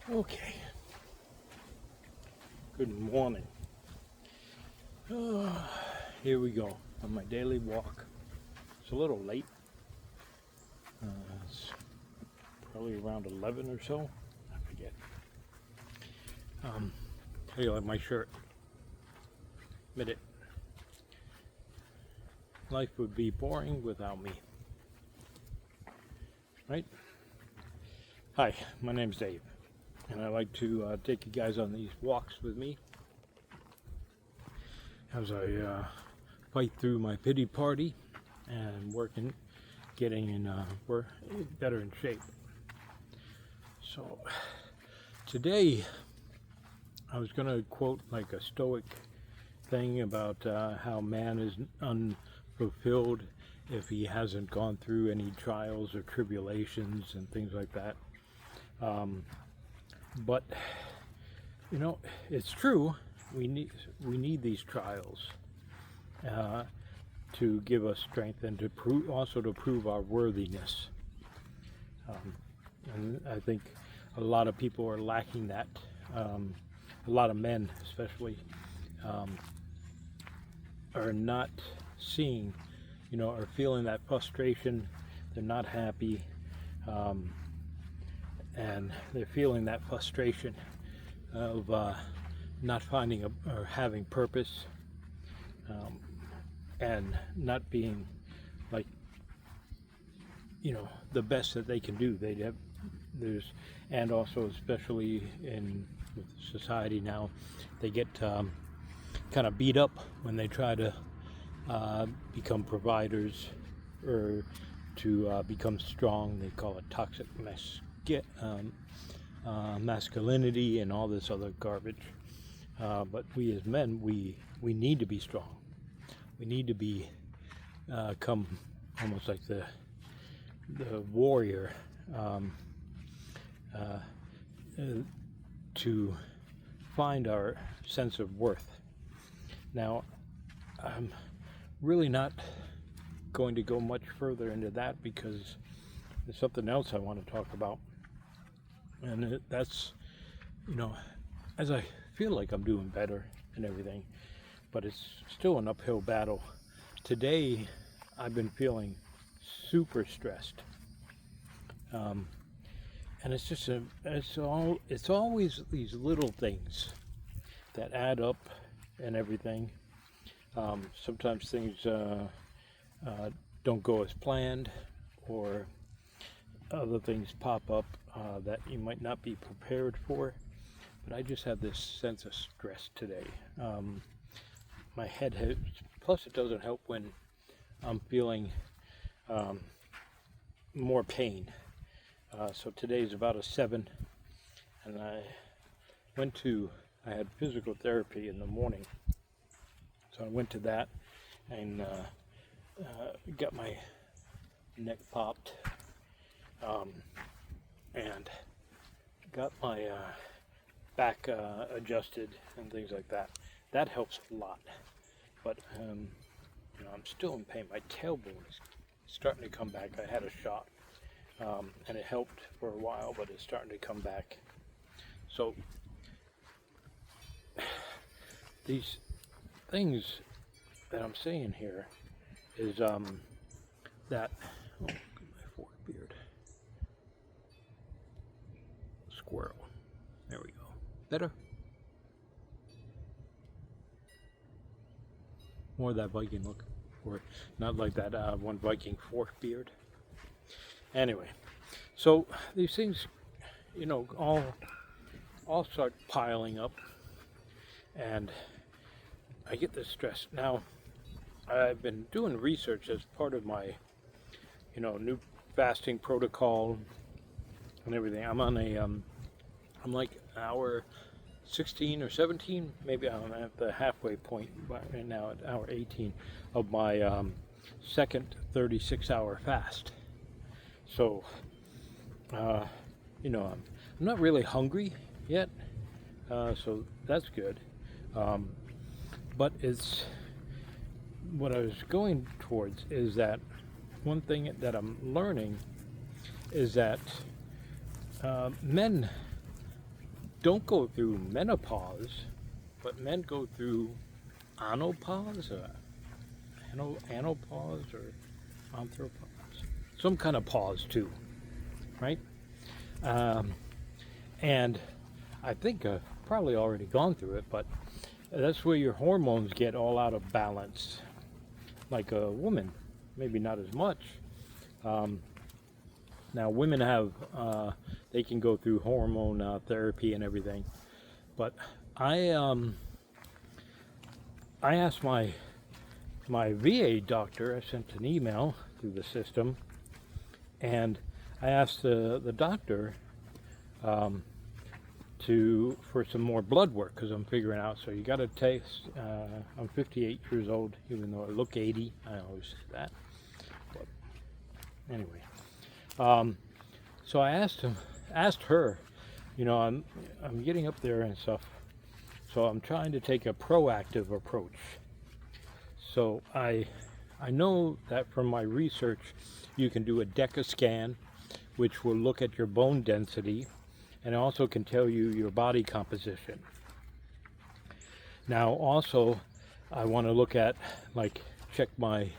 Okay, good morning. Here we go on my daily walk. It's a little late. It's probably around 11 or so. I forget. How do you like my shirt? Admit it. Life would be boring without me. Right? Hi, my name's Dave, and I like to take you guys on these walks with me as I fight through my pity party and getting in better in shape. So today I was going to quote like a stoic thing about how man is unfulfilled if he hasn't gone through any trials or tribulations and things like that. But you know, it's true. We need these trials to give us strength and to prove our worthiness. And I think a lot of people are lacking that. A lot of men, especially, are not seeing, are feeling that frustration. They're not happy, and they're feeling that frustration of not finding or having purpose, and not being like the best that they can do. And also especially in society now, they get kind of beat up when they try to become providers or to become strong. They call it toxic masculinity and all this other garbage. But we as men, we need to be strong. We need to become almost like the warrior, to find our sense of worth. Now, I'm really not going to go much further into that because there's something else I want to talk about, and that's as I feel like I'm doing better and everything, but it's still an uphill battle. Today I've been feeling super stressed, and it's always these little things that add up and everything. Sometimes things don't go as planned, or other things pop up that you might not be prepared for. But I just have this sense of stress today. My head hurts. Plus, it doesn't help when I'm feeling more pain. So today's about a 7, and I had physical therapy in the morning. So I went to that and got my neck popped, and got my back adjusted and things like that. That helps a lot. But I'm still in pain. My tailbone is starting to come back. I had a shot, and it helped for a while, but it's starting to come back. So these things that I'm saying here is that, oh, look at my fork beard. Squirrel. There we go. Better? More of that Viking look. Or not like that one Viking fork beard. Anyway, so these things, all start piling up, and I get this stress. Now, I've been doing research as part of my, new fasting protocol and everything. I'm on I'm like hour 16 or 17, maybe I'm at the halfway point right now at hour 18 of my second 36-hour fast. So, I'm not really hungry yet, so that's good. But it's what I was going towards is that one thing that I'm learning is that men don't go through menopause, but men go through anopause, or anopause, or anthropause, some kind of pause too, right? Um, and I think I've probably already gone through it, but that's where your hormones get all out of balance. Like a woman, maybe not as much. Now women have, they can go through hormone therapy and everything, but I asked my VA doctor. I sent an email through the system, and I asked the doctor for some more blood work, because I'm figuring out. So you got to taste. I'm 58 years old, even though I look 80. I always say that. But anyway, so I asked her. You know, I'm getting up there and stuff. So I'm trying to take a proactive approach. So I know that from my research, you can do a DECA scan, which will look at your bone density, and also can tell you your body composition. Now also, I want to look at, like, check my,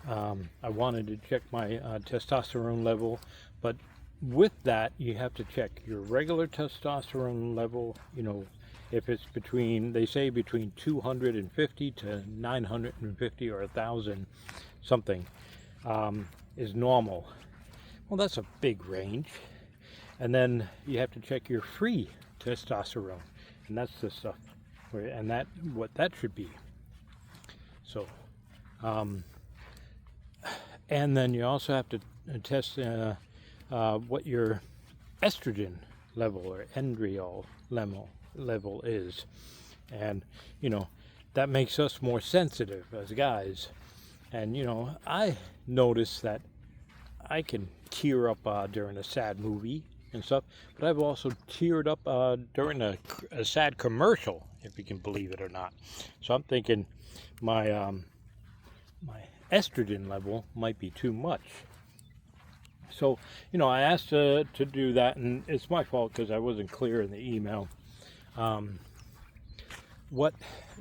I wanted to check my testosterone level, but with that, you have to check your regular testosterone level. You know, if it's between, they say between 250 to 950 or 1,000 something is normal. Well, that's a big range. And then you have to check your free testosterone, and that's the stuff, and that what that should be. So, and then you also have to test what your estrogen level or estriol level is, and you know that makes us more sensitive as guys. And you know, I noticed that I can tear up during a sad movie and stuff, but I've also teared up during a sad commercial, if you can believe it or not. So I'm thinking my my estrogen level might be too much. So, you know, I asked to do that, and it's my fault because I wasn't clear in the email what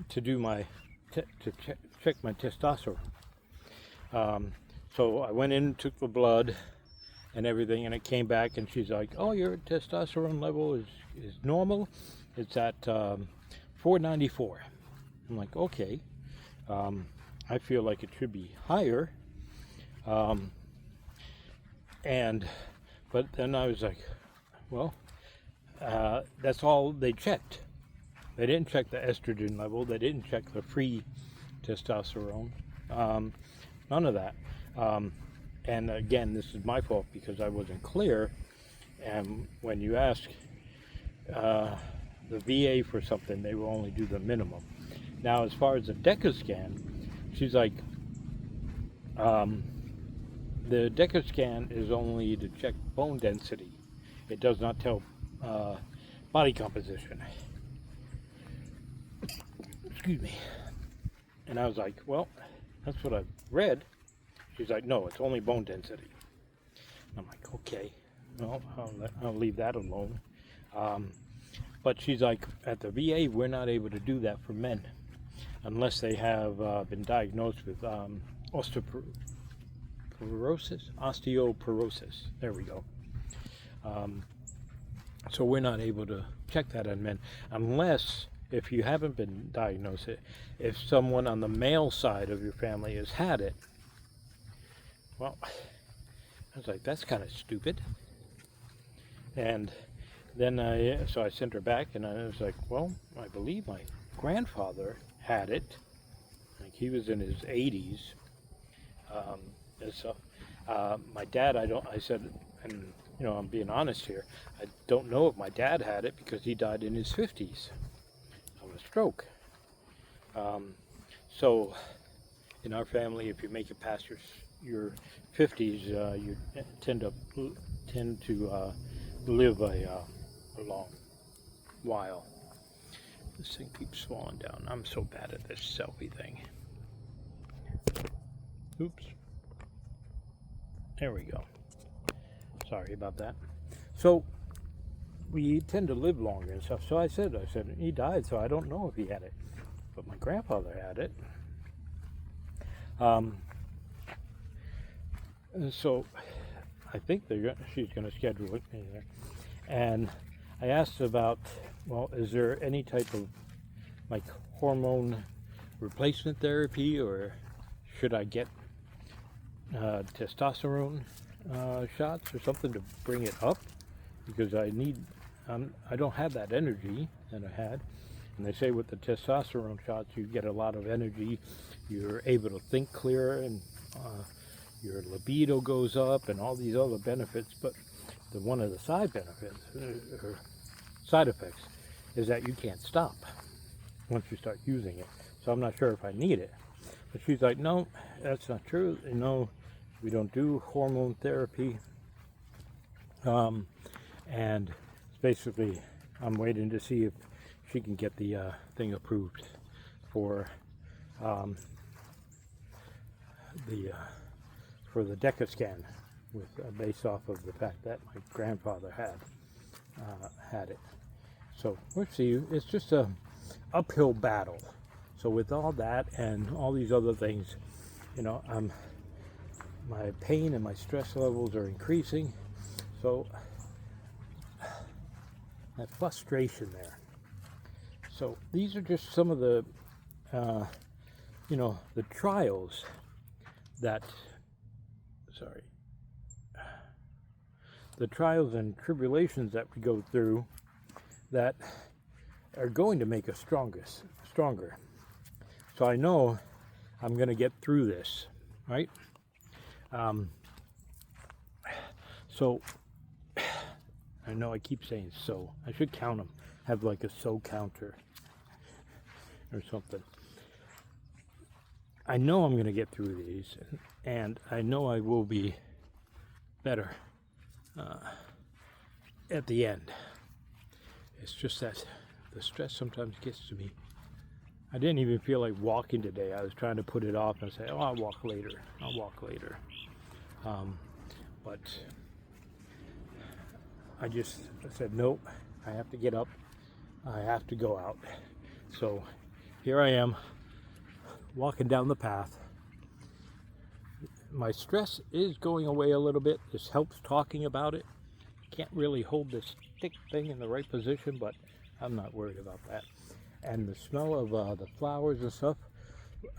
to do check my testosterone. So I went in, took the blood and everything, and it came back, and she's like, "Oh, your testosterone level is normal. It's at 494." I'm like, "Okay." I feel like it should be higher. But then I was like, well, that's all they checked. They didn't check the estrogen level. They didn't check the free testosterone. None of that. And again, this is my fault because I wasn't clear. And when you ask the VA for something, they will only do the minimum. Now, as far as the DECA scan, she's like, the DECA scan is only to check bone density. It does not tell body composition. Excuse me. And I was like, well, that's what I've read. She's like, no, it's only bone density. And I'm like, okay, well, I'll leave that alone. But she's like, at the VA, we're not able to do that for men unless they have been diagnosed with osteoporosis. There we go. So we're not able to check that on men unless, if you haven't been diagnosed, if someone on the male side of your family has had it. Well, I was like, that's kind of stupid. And then I sent her back, and I was like, well, I believe my grandfather had it. Like, he was in his 80s and stuff. My dad, I said, and you know, I'm being honest here, I don't know if my dad had it because he died in his 50s of a stroke. So in our family, if you make it past your 50s, you tend to live a long while. This thing keeps falling down. I'm so bad at this selfie thing. Oops. There we go. Sorry about that. So we tend to live longer and stuff. So I said, he died, so I don't know if he had it. But my grandfather had it. And so I think she's going to schedule it. And I asked about, well, is there any type of like hormone replacement therapy, or should I get testosterone shots or something to bring it up? Because I don't have that energy that I had. And they say with the testosterone shots, you get a lot of energy. You're able to think clearer, and your libido goes up, and all these other benefits. But one of the side benefits or side effects is that you can't stop once you start using it. So I'm not sure if I need it. But she's like, no, that's not true. You know, we don't do hormone therapy. And basically, I'm waiting to see if she can get the thing approved for the DECA scan, based off of the fact that my grandfather had it. So we'll see. It's just a uphill battle. So with all that and all these other things, you know, my pain and my stress levels are increasing. So that frustration there. So these are just some of the, you know, the trials that, the trials and tribulations that we go through that are going to make us stronger. So I know I'm going to get through this, right? So I know I keep saying so. I should count them. Have like a so counter or something. I know I'm going to get through these, and I know I will be better at the end. It's just that the stress sometimes gets to me. I didn't even feel like walking today. I was trying to put it off and say, oh, I'll walk later. But I said, nope, I have to get up. I have to go out. So here I am, walking down the path. My stress is going away a little bit. This helps talking about it. Can't really hold this thick thing in the right position, but I'm not worried about that. And the smell of the flowers and stuff,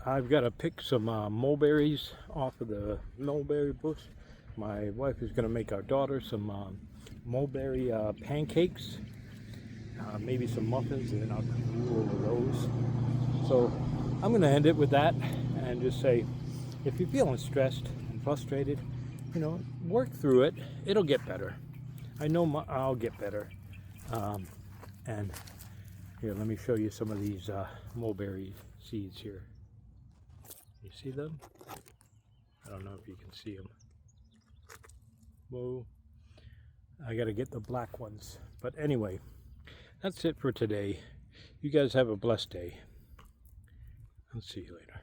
I've got to pick some mulberries off of the mulberry bush. My wife is going to make our daughter some mulberry pancakes, maybe some muffins, and then I'll do over those. So I'm going to end it with that and just say, if you're feeling stressed and frustrated, you know, work through it. It'll get better. I know I'll get better. And here, let me show you some of these mulberry seeds here. You see them? I don't know if you can see them. Whoa. I got to get the black ones. But anyway, that's it for today. You guys have a blessed day. I'll see you later.